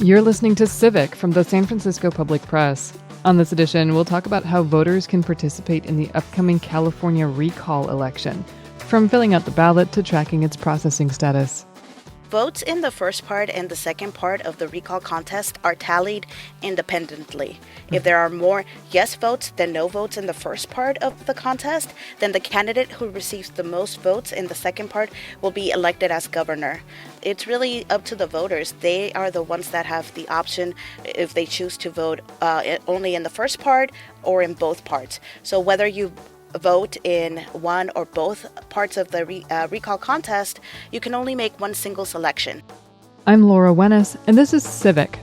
You're listening to Civic from the San Francisco Public Press. On this edition, we'll talk about how voters can participate in the upcoming California recall election, from filling out the ballot to tracking its processing status. Votes in the first part and the second part of the recall contest are tallied independently. If there are more yes votes than no votes in the first part of the contest, then the candidate who receives the most votes in the second part will be elected as governor. It's really up to the voters. They are the ones that have the option if they choose to vote only in the first part or in both parts. So whether you vote in one or both parts of the recall contest, you can only make one single selection. I'm Laura Wennes, and this is Civic.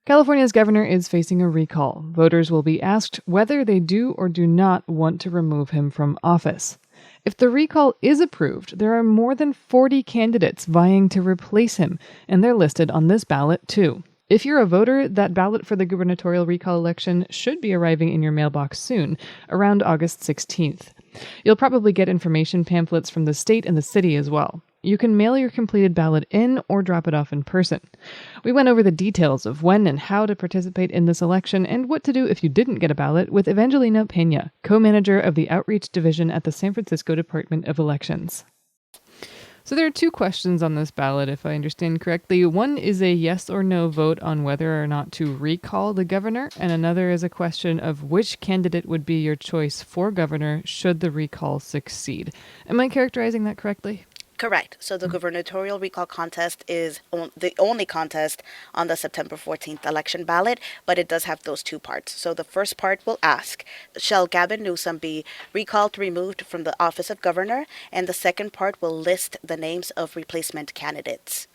California's governor is facing a recall. Voters will be asked whether they do or do not want to remove him from office. If the recall is approved, there are more than 40 candidates vying to replace him, and they're listed on this ballot too. If you're a voter, that ballot for the gubernatorial recall election should be arriving in your mailbox soon, around August 16th. You'll probably get information pamphlets from the state and the city as well. You can mail your completed ballot in or drop it off in person. We went over the details of when and how to participate in this election and what to do if you didn't get a ballot with Evangelina Peña, co-manager of the Outreach Division at the San Francisco Department of Elections. So there are two questions on this ballot, if I understand correctly. One is a yes or no vote on whether or not to recall the governor, and another is a question of which candidate would be your choice for governor should the recall succeed. Am I characterizing that correctly? Correct. So the gubernatorial recall contest is the only contest on the September 14th election ballot, but it does have those two parts. So the first part will ask, shall Gavin Newsom be recalled, removed from the office of governor? And the second part will list the names of replacement candidates.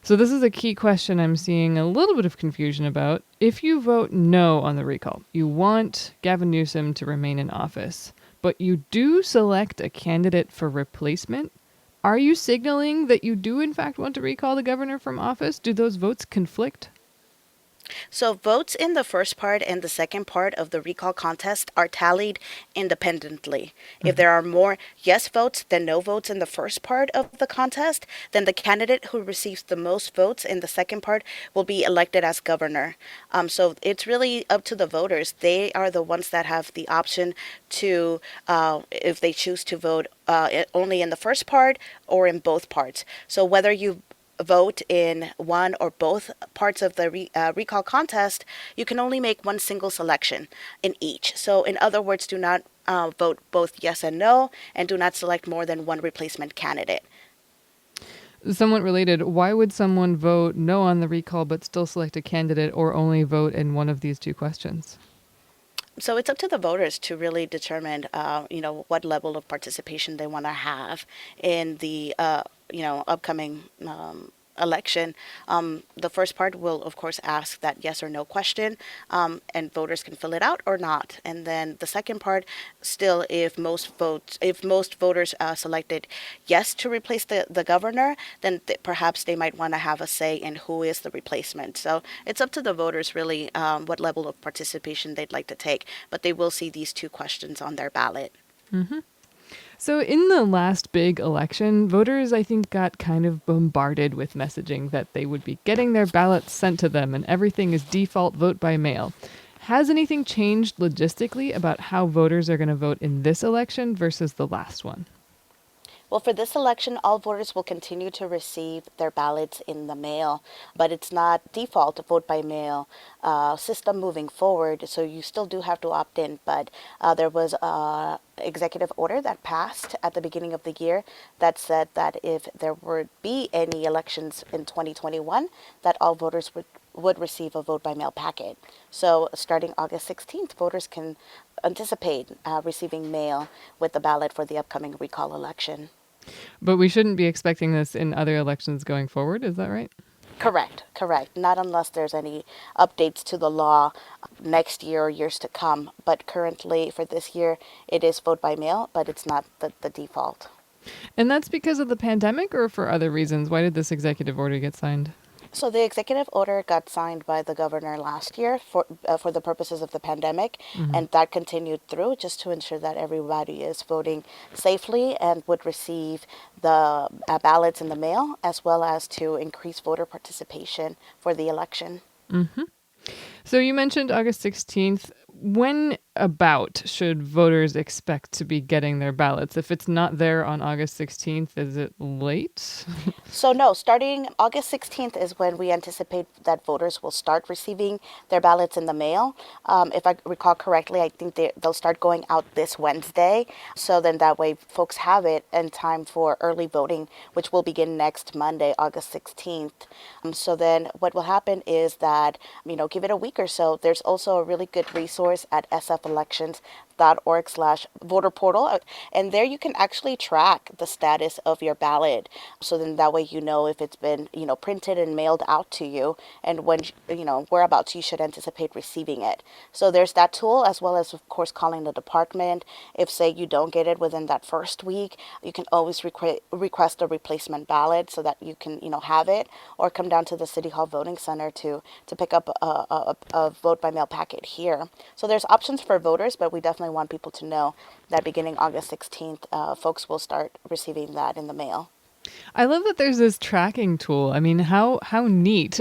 So this is a key question I'm seeing a little bit of confusion about. If you vote no on the recall, you want Gavin Newsom to remain in office, but you do select a candidate for replacement. Are you signaling that you do, in fact, want to recall the governor from office? Do those votes conflict? So votes in the first part and the second part of the recall contest are tallied independently. If there are more yes votes than no votes in the first part of the contest, then the candidate who receives the most votes in the second part will be elected as governor. So it's really up to the voters. They are the ones that have the option to, if they choose to vote only in the first part or in both parts. So whether you vote in one or both parts of the recall contest, you can only make one single selection in each. So in other words, do not vote both yes and no, and do not select more than one replacement candidate. Somewhat related, why would someone vote no on the recall but still select a candidate or only vote in one of these two questions? So it's up to the voters to really determine, what level of participation they want to have in the, upcoming election. The first part will, of course, ask that yes or no question, and voters can fill it out or not. And then the second part, still, if most voters selected yes to replace the governor, then perhaps they might want to have a say in who is the replacement. So it's up to the voters, really, what level of participation they'd like to take. But they will see these two questions on their ballot. Mm-hmm. So in the last big election, voters, I think, got kind of bombarded with messaging that they would be getting their ballots sent to them and everything is default vote by mail. Has anything changed logistically about how voters are going to vote in this election versus the last one? Well, for this election, all voters will continue to receive their ballots in the mail, but it's not default vote by mail system moving forward, so you still do have to opt in. But there was an executive order that passed at the beginning of the year that said that if there would be any elections in 2021, that all voters would receive a vote by mail packet. So starting August 16th, voters can anticipate receiving mail with the ballot for the upcoming recall election. But we shouldn't be expecting this in other elections going forward, is that right? Correct. Not unless there's any updates to the law next year or years to come. But currently, for this year, it is vote by mail, but it's not the default. And that's because of the pandemic or for other reasons? Why did this executive order get signed? So the executive order got signed by the governor last year for the purposes of the pandemic, Hmm. and that continued through just to ensure that everybody is voting safely and would receive the ballots in the mail, as well as to increase voter participation for the election. Hmm. So you mentioned August 16th. When about should voters expect to be getting their ballots? If it's not there on August 16th, is it late? So, no, starting August 16th is when we anticipate that voters will start receiving their ballots in the mail. If I recall correctly, I think they'll start going out this Wednesday. So then that way folks have it in time for early voting, which will begin next Monday, August 16th. So then what will happen is that, give it a week or so. There's also a really good resource at sfelections.org/voter portal. And there you can actually track the status of your ballot. So then that way you know if it's been, printed and mailed out to you and when, whereabouts you should anticipate receiving it. So there's that tool, as well as, of course, calling the department. If, say, you don't get it within that first week, you can always request a replacement ballot so that you can, have it, or come down to the City Hall Voting Center to pick up a vote by mail packet here. So there's options for voters, but we definitely want people to know that beginning August 16th, folks will start receiving that in the mail. I love that there's this tracking tool. I mean, how neat,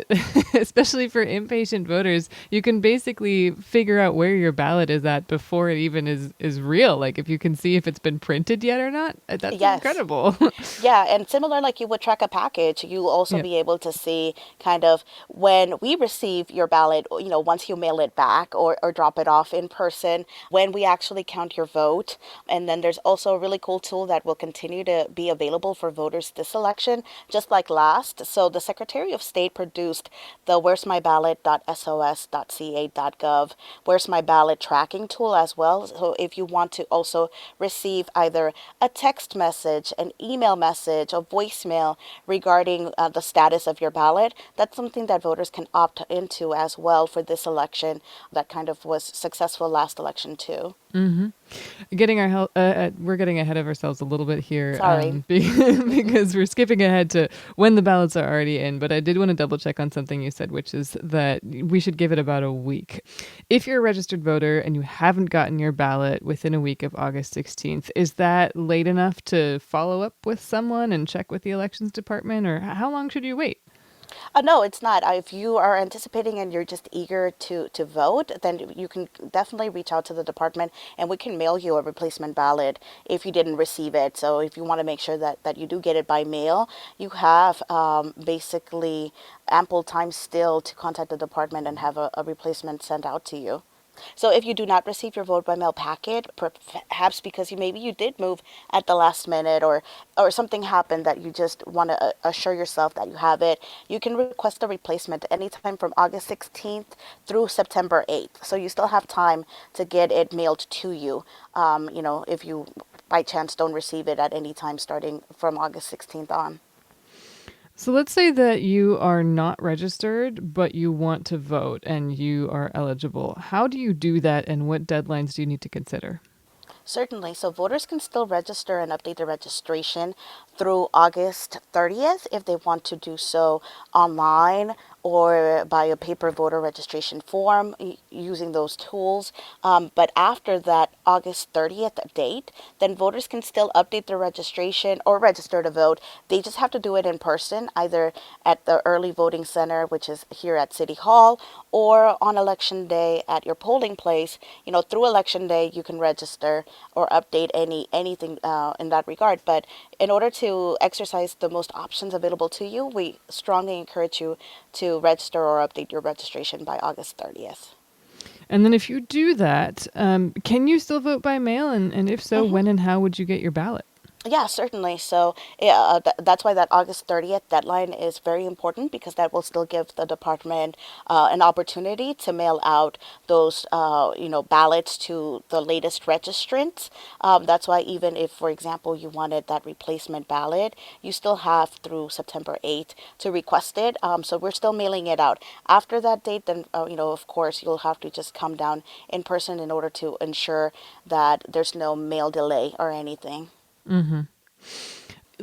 especially for impatient voters. You can basically figure out where your ballot is at before it even is real. Like if you can see if it's been printed yet or not. That's Yes. incredible. Yeah, and similar like you would track a package, you'll also Yeah. be able to see kind of when we receive your ballot, once you mail it back or drop it off in person, when we actually count your vote. And then there's also a really cool tool that will continue to be available for voters this election, just like last. So the Secretary of State produced the Where's My Ballot.sos.ca.gov Where's My Ballot tracking tool as well. So if you want to also receive either a text message, an email message, a voicemail regarding the status of your ballot, that's something that voters can opt into as well for this election that kind of was successful last election too. Hmm. We're getting ahead of ourselves a little bit here, Sorry. because we're skipping ahead to when the ballots are already in. But I did want to double check on something you said, which is that we should give it about a week. If you're a registered voter and you haven't gotten your ballot within a week of August 16th, is that late enough to follow up with someone and check with the elections department, or how long should you wait? No, it's not. If you are anticipating and you're just eager to vote, then you can definitely reach out to the department and we can mail you a replacement ballot if you didn't receive it. So if you want to make sure that you do get it by mail, you have basically ample time still to contact the department and have a replacement sent out to you. So if you do not receive your vote by mail packet, perhaps because maybe you did move at the last minute or something happened that you just want to assure yourself that you have it, you can request a replacement anytime from August 16th through September 8th. So you still have time to get it mailed to you. If you by chance don't receive it at any time starting from August 16th on. So let's say that you are not registered, but you want to vote and you are eligible. How do you do that, and what deadlines do you need to consider? Certainly. So voters can still register and update their registration through August 30th if they want to do so online or by a paper voter registration form using those tools. But after that August 30th date, then voters can still update their registration or register to vote. They just have to do it in person, either at the early voting center, which is here at City Hall, or on election day at your polling place. Through election day, you can register or update anything in that regard. But in order to exercise the most options available to you, we strongly encourage you to register or update your registration by August 30th. And then if you do that, can you still vote by mail? And if so, Mhm. when and how would you get your ballot? Yeah, certainly. So, yeah, that's why that August 30th deadline is very important because that will still give the department an opportunity to mail out those, ballots to the latest registrants. That's why even if, for example, you wanted that replacement ballot, you still have through September 8th to request it. So we're still mailing it out. After that date, then, of course, you'll have to just come down in person in order to ensure that there's no mail delay or anything. Hmm.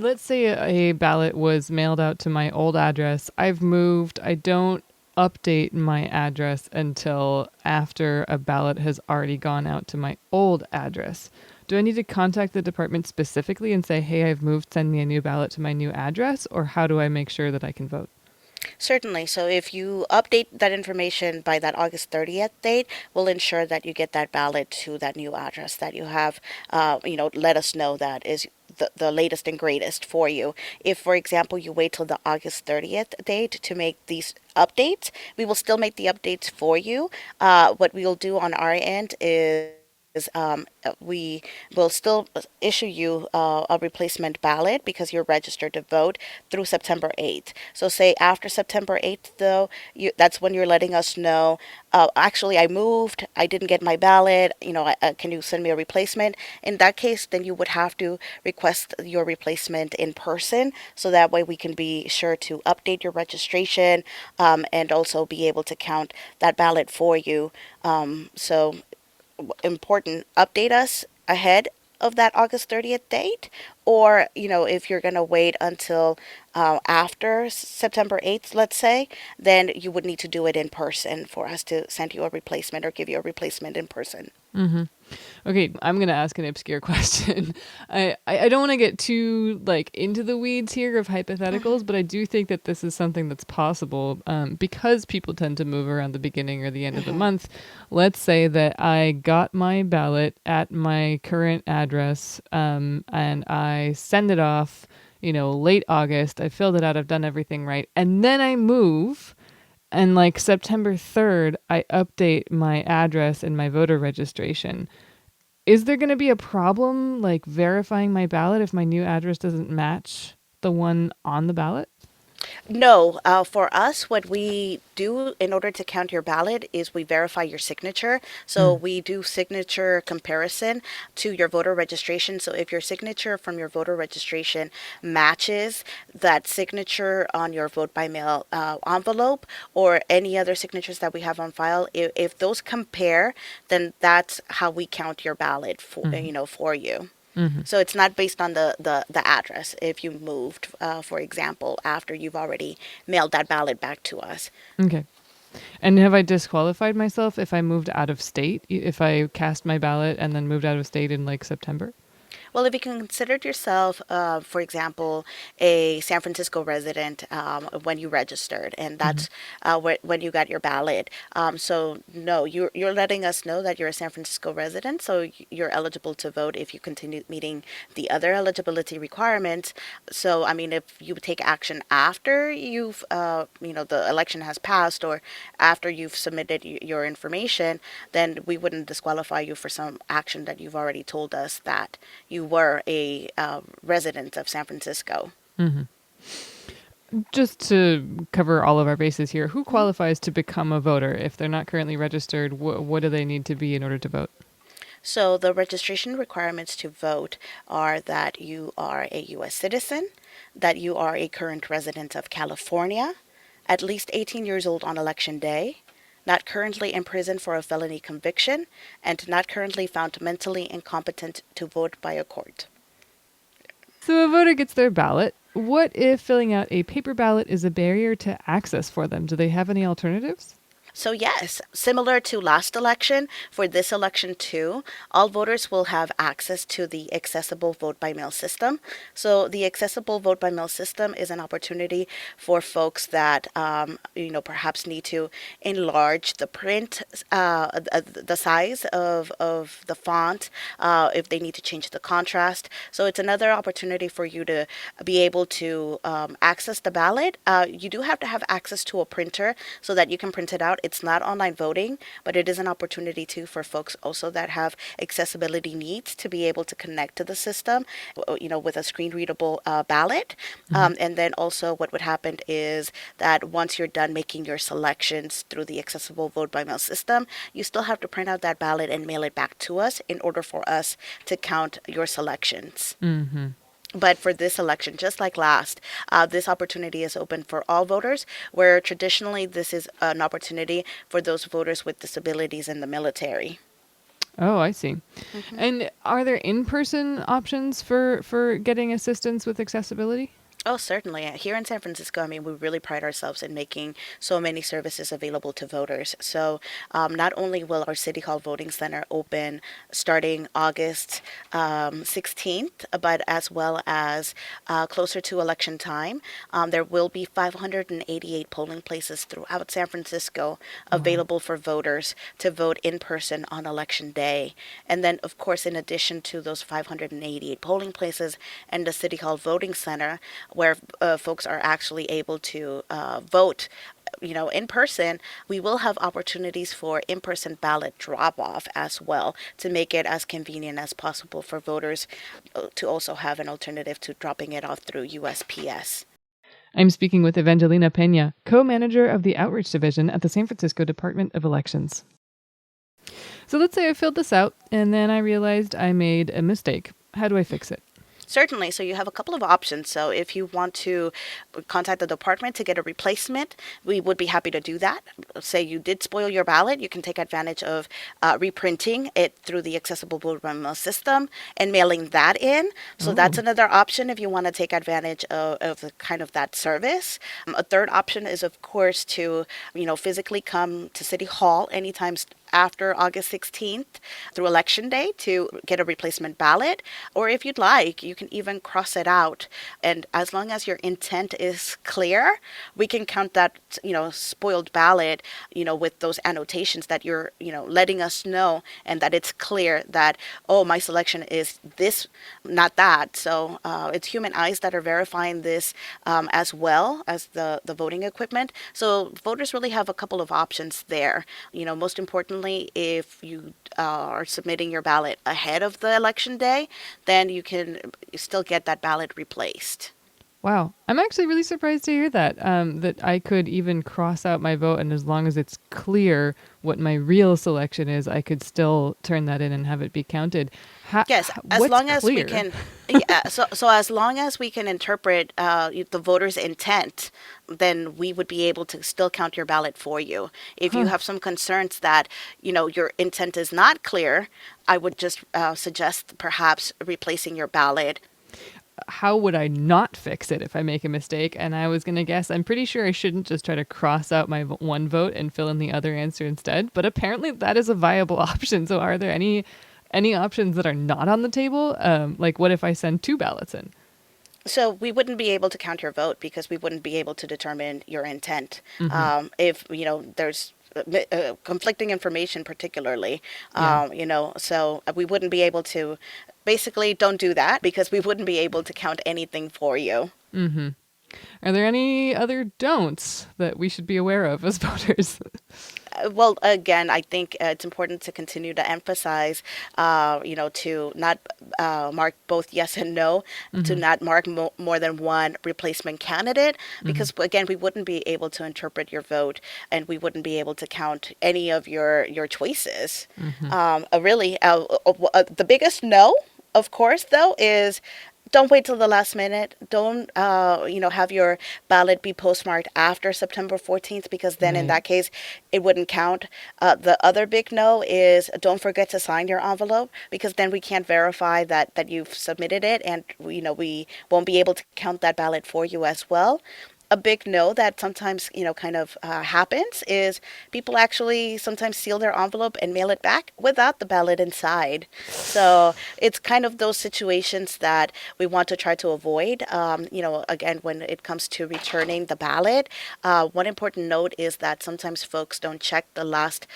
let's say a ballot was mailed out to my old address. I've moved. I don't update my address until after a ballot has already gone out to my old address. Do I need to contact the department specifically and say, hey, I've moved, send me a new ballot to my new address? Or how do I make sure that I can vote? Certainly. So if you update that information by that August 30th date, we'll ensure that you get that ballot to that new address that you have. Let us know that is the latest and greatest for you. If, for example, you wait till the August 30th date to make these updates, we will still make the updates for you. What we'll do on our end is we will still issue you a replacement ballot because you're registered to vote through September 8th. So say after September 8th, though, that's when you're letting us know, actually, I moved, I didn't get my ballot, can you send me a replacement? In that case, then you would have to request your replacement in person so that way we can be sure to update your registration and also be able to count that ballot for you. So important, update us ahead of that August 30th date, or if you're going to wait until after September 8th, let's say, then you would need to do it in person for us to send you a replacement or give you a replacement in person. Mm-hmm. Okay, I'm gonna ask an obscure question. I don't want to get too into the weeds here of hypotheticals, but I do think that this is something that's possible because people tend to move around the beginning or the end of the month. Let's say that I got my ballot at my current address and I send it off, late August. I filled it out. I've done everything right, and then I move. And September 3rd, I update my address and my voter registration. Is there going to be a problem verifying my ballot if my new address doesn't match the one on the ballot? No, for us, what we do in order to count your ballot is we verify your signature. So Mm. we do signature comparison to your voter registration. So if your signature from your voter registration matches that signature on your vote by mail envelope or any other signatures that we have on file, if those compare, then that's how we count your ballot Mm-hmm. for you. Mm-hmm. So it's not based on the address if you moved, for example, after you've already mailed that ballot back to us. Okay. And have I disqualified myself if I moved out of state? If I cast my ballot and then moved out of state in September? Well, if you considered yourself, for example, a San Francisco resident when you registered, and Mm-hmm. that's when you got your ballot, so no, you're letting us know that you're a San Francisco resident, so you're eligible to vote if you continue meeting the other eligibility requirements. So, I mean, if you take action after the election has passed, or after you've submitted your information, then we wouldn't disqualify you for some action that you've already told us that you were a resident of San Francisco. Mm-hmm. Just to cover all of our bases here, who Mhm. qualifies to become a voter if they're not currently registered? What do they need to be in order to vote? So the registration requirements to vote are that you are a U.S. citizen, that you are a current resident of California, at least 18 years old on election day, not currently in prison for a felony conviction, and not currently found mentally incompetent to vote by a court. So a voter gets their ballot. What if filling out a paper ballot is a barrier to access for them? Do they have any alternatives? So, yes, similar to last election, for this election too, all voters will have access to the accessible vote by mail system. So, the accessible vote by mail system is an opportunity for folks that, perhaps need to enlarge the print, the size of the font, if they need to change the contrast. So, it's another opportunity for you to be able to access the ballot. You do have to have access to a printer so that you can print it out. It's not online voting, but it is an opportunity too for folks also that have accessibility needs to be able to connect to the system, with a screen readable ballot. Mm-hmm. And then also what would happen is that once you're done making your selections through the accessible vote by mail system, you still have to print out that ballot and mail it back to us in order for us to count your selections. Mm-hmm. But for this election, just like last, this opportunity is open for all voters, where traditionally this is an opportunity for those voters with disabilities in the military. Oh, I see. Mhm. And are there in-person options for getting assistance with accessibility? Oh, certainly. Here in San Francisco, I mean, we really pride ourselves in making so many services available to voters. So, not only will our City Hall Voting Center open starting August 16th, but as well as closer to election time, there will be 588 polling places throughout San Francisco Wow. available for voters to vote in person on election day. And then, of course, in addition to those 588 polling places and the City Hall Voting Center, where folks are actually able to vote in person, we will have opportunities for in-person ballot drop-off as well to make it as convenient as possible for voters to also have an alternative to dropping it off through USPS. I'm speaking with Evangelina Peña, co-manager of the Outreach Division at the San Francisco Department of Elections. So let's say I filled this out and then I realized I made a mistake. How do I fix it? Certainly. So you have a couple of options. So if you want to contact the department to get a replacement, we would be happy to do that. Say you did spoil your ballot, you can take advantage of reprinting it through the accessible voter memo system and mailing that in. So that's Oh, another option if you want to take advantage of the kind of that service. A third option is, of course, to physically come to City Hall anytime after August 16th through Election Day to get a replacement ballot. Or if you'd like, you can even cross it out. And as long as your intent is clear, we can count that, spoiled ballot, with those annotations that you're, letting us know and that it's clear that, oh, my selection is this, not that. So it's human eyes that are verifying this as well as the voting equipment. So voters really have a couple of options there. Most importantly, if you are submitting your ballot ahead of the election day, then you can still get that ballot replaced. wow. I'm actually really surprised to hear that, that I could even cross out my vote, and as long as it's clear what my real selection is, I could still turn that in and have it be counted. Yes, as What's long as we clear? can, yeah. So as long as we can interpret the voter's intent, then we would be able to still count your ballot for you. If you Huh. have some concerns that your intent is not clear, I would just suggest perhaps replacing your ballot. How would I not fix it if I make a mistake? And I was going to guess, I'm pretty sure I shouldn't just try to cross out my one vote and fill in the other answer instead. But apparently that is a viable option. So are there any options that are not on the table? Like what if I send two ballots in? So we wouldn't be able to count your vote because we wouldn't be able to determine your intent. Mm-hmm. If there's conflicting information, particularly, Yeah. so we wouldn't be able to. Basically, don't do that because we wouldn't be able to count anything for you. Mm-hmm. Are there any other don'ts that we should be aware of as voters? Well, again, I think it's important to continue to emphasize, to not mark both yes and no, to Mm-hmm. not mark more than one replacement candidate, Mm-hmm. because again, we wouldn't be able to interpret your vote, and we wouldn't be able to count any of your choices. Mm-hmm. Really, the biggest no, of course, though, is don't wait till the last minute. Don't, have your ballot be postmarked after September 14th because then in Right. that case, it wouldn't count. The other big no is don't forget to sign your envelope because then we can't verify that you've submitted it and, we won't be able to count that ballot for you as well. A big no that sometimes kind of happens is people actually sometimes seal their envelope and mail it back without the ballot inside. So it's kind of those situations that we want to try to avoid. Again, when it comes to returning the ballot, one important note is that sometimes folks don't check the last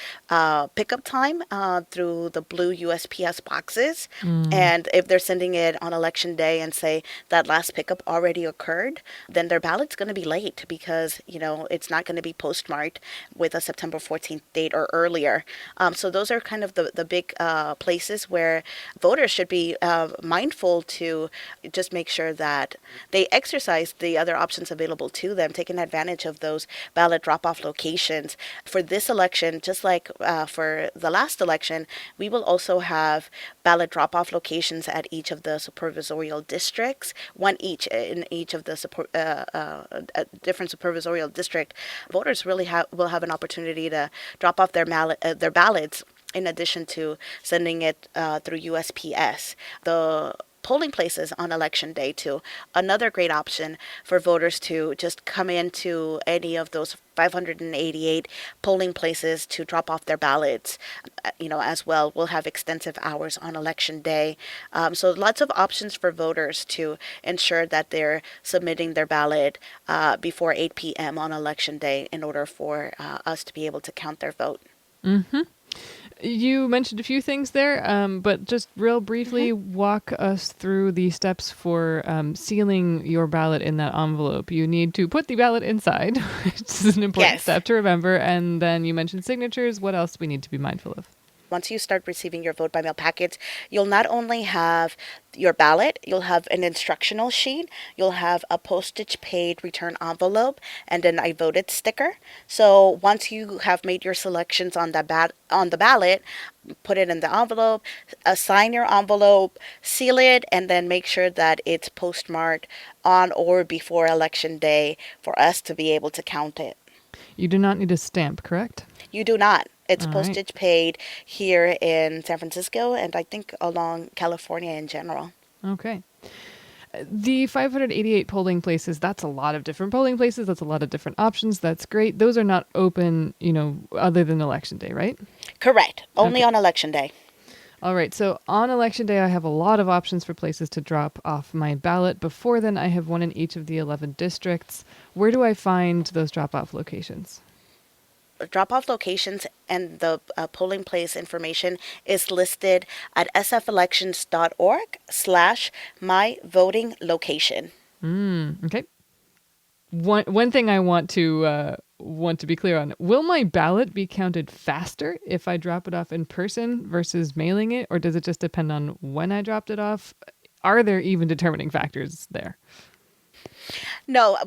pickup time through the blue USPS boxes. Mm. And if they're sending it on election day and say that last pickup already occurred, then their ballot's going to be late because, it's not going to be postmarked with a September 14th date or earlier. So those are kind of the big places where voters should be mindful to just make sure that they exercise the other options available to them, taking advantage of those ballot drop-off locations. For this election, just like for the last election, we will also have ballot drop-off locations at each of the supervisorial districts, one each in each of the different supervisorial district. Voters really will have an opportunity to drop off their ballots in addition to sending it through USPS. The polling places on election day too. Another great option for voters to just come into any of those 588 polling places to drop off their ballots, as well. We'll have extensive hours on election day. So lots of options for voters to ensure that they're submitting their ballot before 8 p.m. on election day in order for us to be able to count their vote. Mm-hmm. You mentioned a few things there, but just real briefly walk us through the steps for sealing your ballot in that envelope. You need to put the ballot inside, which is an important step to remember. And then you mentioned signatures. What else do we need to be mindful of? Once you start receiving your vote by mail packets, you'll not only have your ballot, you'll have an instructional sheet, you'll have a postage paid return envelope, and an I voted sticker. So once you have made your selections on the ballot, put it in the envelope, assign your envelope, seal it, and then make sure that it's postmarked on or before election day for us to be able to count it. You do not need a stamp, correct? You do not. It's All postage paid here in San Francisco and I think along California in general. Okay. The 588 polling places, that's a lot of different polling places. That's a lot of different options. That's great. Those are not open, other than election day, right? Correct. Only on election day. All right. So on election day, I have a lot of options for places to drop off my ballot. Before then, I have one in each of the 11 districts. Where do I find those drop-off locations? Drop-off locations and the polling place information is listed at sforg.org/myvotinglocation. Okay. One thing I want to be clear on: will my ballot be counted faster if I drop it off in person versus mailing it, or does it just depend on when I dropped it off? Are there even determining factors there? No,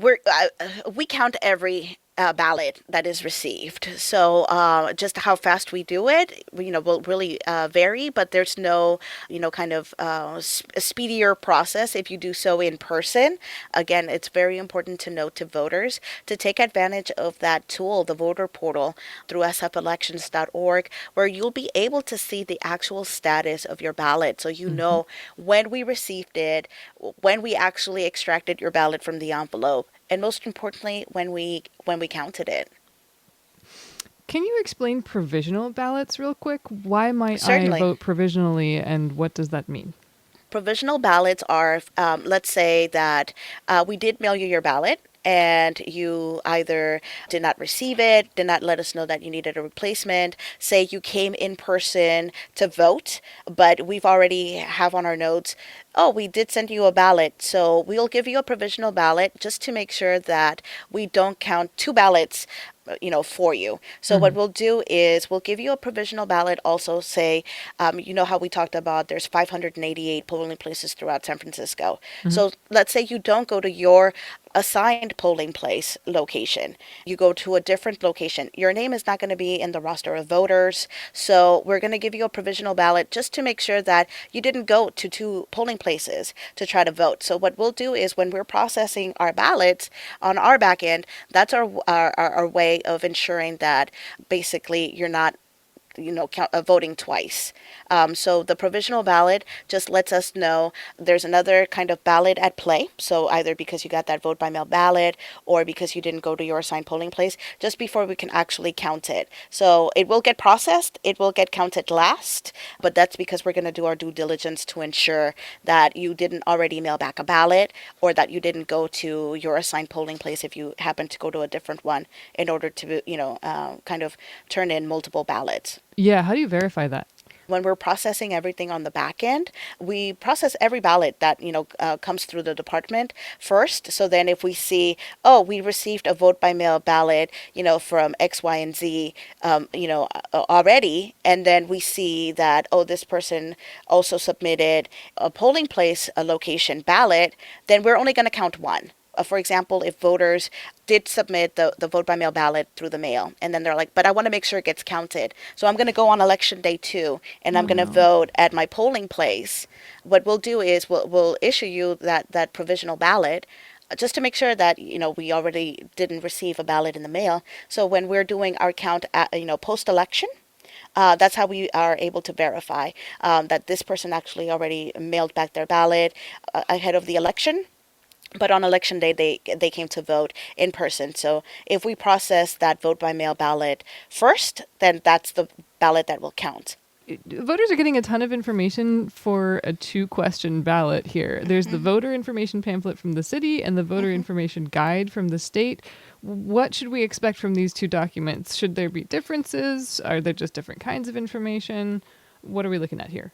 we count every ballot that is received. So just how fast we do it, will really vary, but there's no, kind of speedier process if you do so in person. Again, it's very important to note to voters to take advantage of that tool, the voter portal through sfelections.org, where you'll be able to see the actual status of your ballot. So you know when we received it, when we actually extracted your ballot from the envelope, and most importantly, when we counted it. Can you explain provisional ballots real quick? Why might Certainly. I vote provisionally, and what does that mean? Provisional ballots are, let's say that we did mail you your ballot, and you either did not receive it, did not let us know that you needed a replacement. Say you came in person to vote, but we've already have on our notes, oh, we did send you a ballot. So we'll give you a provisional ballot just to make sure that we don't count two ballots for you. So what we'll do is we'll give you a provisional ballot. Also say, how we talked about there's 588 polling places throughout San Francisco. So let's say you don't go to your assigned polling place location. You go to a different location. Your name is not going to be in the roster of voters. So we're going to give you a provisional ballot just to make sure that you didn't go to two polling places to try to vote. So what we'll do is when we're processing our ballots on our back end, that's our way of ensuring that basically you're not voting twice. So the provisional ballot just lets us know there's another kind of ballot at play. So either because you got that vote by mail ballot or because you didn't go to your assigned polling place just before we can actually count it. So it will get processed. It will get counted last, but that's because we're going to do our due diligence to ensure that you didn't already mail back a ballot or that you didn't go to your assigned polling place if you happen to go to a different one in order to, kind of turn in multiple ballots. Yeah, how do you verify that? When we're processing everything on the back end, we process every ballot that, comes through the department first. So then if we see, oh, we received a vote by mail ballot, from X, Y, and Z, already, and then we see that, oh, this person also submitted a polling place, a location ballot, then we're only going to count one. For example, if voters did submit the vote by mail ballot through the mail, and then they're like, but I want to make sure it gets counted. So I'm going to go on election day 2, and I'm going to vote at my polling place. What we'll do is we'll issue you that provisional ballot just to make sure that, we already didn't receive a ballot in the mail. So when we're doing our count, post-election, That's how we are able to verify that this person actually already mailed back their ballot ahead of the election. But on election day, they came to vote in person. So if we process that vote by mail ballot first, then that's the ballot that will count. Voters are getting a ton of information for a 2-question ballot here. There's the voter information pamphlet from the city and the voter information guide from the state. What should we expect from these 2 documents? Should there be differences? Are there just different kinds of information? What are we looking at here?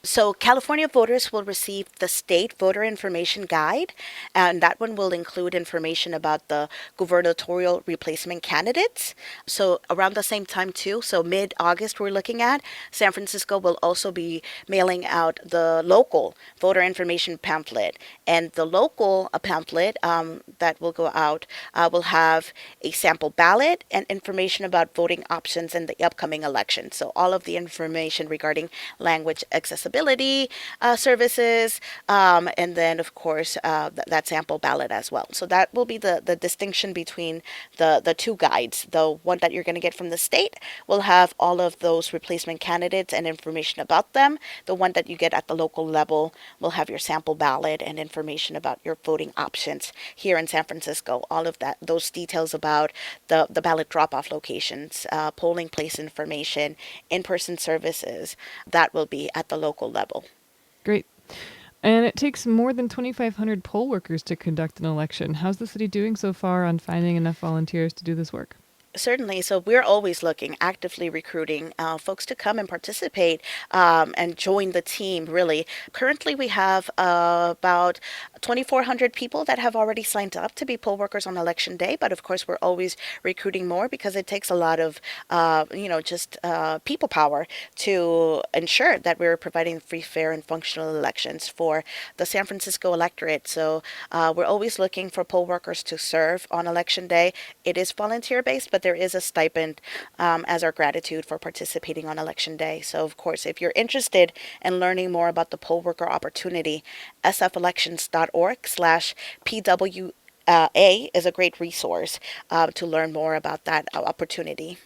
So California voters will receive the state voter information guide, and that one will include information about the gubernatorial replacement candidates. So around the same time too, so mid-August we're looking at, San Francisco will also be mailing out the local voter information pamphlet. And the local pamphlet that will go out will have a sample ballot and information about voting options in the upcoming election. So all of the information regarding language accessibility services, and then of course that sample ballot as well. So that will be the distinction between the 2 guides. The one that you're going to get from the state will have all of those replacement candidates and information about them. The one that you get at the local level will have your sample ballot and information about your voting options here in San Francisco. All of that, those details about the ballot drop-off locations, polling place information, in-person services, that will be at the local level. Great. And it takes more than 2,500 poll workers to conduct an election. How's the city doing so far on finding enough volunteers to do this work? Certainly. So we're always looking, actively recruiting folks to come and participate and join the team, really. Currently, we have about 2,400 people that have already signed up to be poll workers on election day. But of course, we're always recruiting more because it takes a lot of, people power to ensure that we're providing free, fair, and functional elections for the San Francisco electorate. So we're always looking for poll workers to serve on election day. It is volunteer-based, but there is a stipend as our gratitude for participating on election day. So, of course, if you're interested in learning more about the poll worker opportunity, sfelections.org/PWA is a great resource to learn more about that opportunity.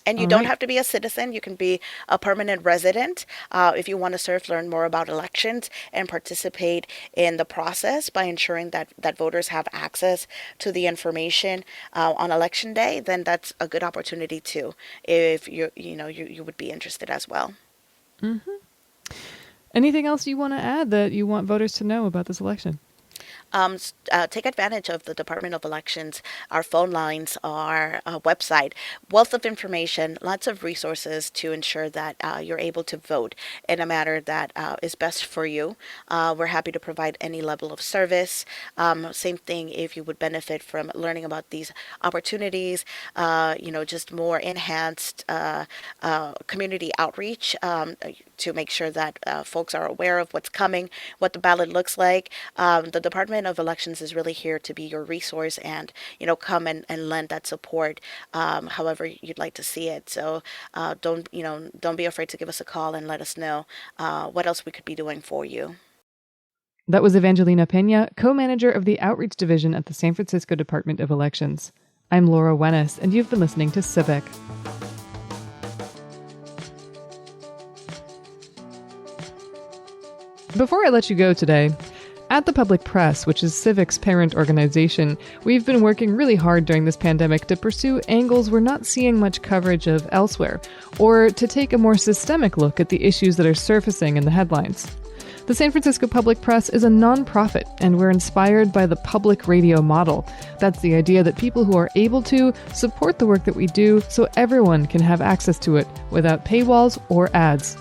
And you don't have to be a citizen. You can be a permanent resident if you want to serve, learn more about elections, and participate in the process by ensuring that voters have access to the information on election day. Then that's a good opportunity too, if you would be interested as well. Mm-hmm. Anything else you want to add that you want voters to know about this election? Take advantage of the Department of Elections, our phone lines, our website, wealth of information, lots of resources to ensure that you're able to vote in a manner that is best for you. We're happy to provide any level of service. Same thing if you would benefit from learning about these opportunities, just more enhanced community outreach to make sure that folks are aware of what's coming, what the ballot looks like. The Department of Elections is really here to be your resource and, come and lend that support however you'd like to see it. So don't be afraid to give us a call and let us know what else we could be doing for you. That was Evangelina Peña, co-manager of the Outreach Division at the San Francisco Department of Elections. I'm Laura Wennis, and you've been listening to Civic. Before I let you go today, at the Public Press, which is Civic's parent organization, we've been working really hard during this pandemic to pursue angles we're not seeing much coverage of elsewhere, or to take a more systemic look at the issues that are surfacing in the headlines. The San Francisco Public Press is a nonprofit, and we're inspired by the public radio model. That's the idea that people who are able to support the work that we do so everyone can have access to it without paywalls or ads.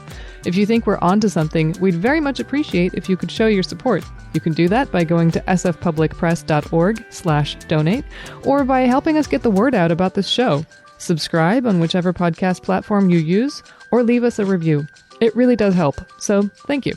If you think we're onto something, we'd very much appreciate if you could show your support. You can do that by going to sfpublicpress.org/donate or by helping us get the word out about this show. Subscribe on whichever podcast platform you use or leave us a review. It really does help, so thank you.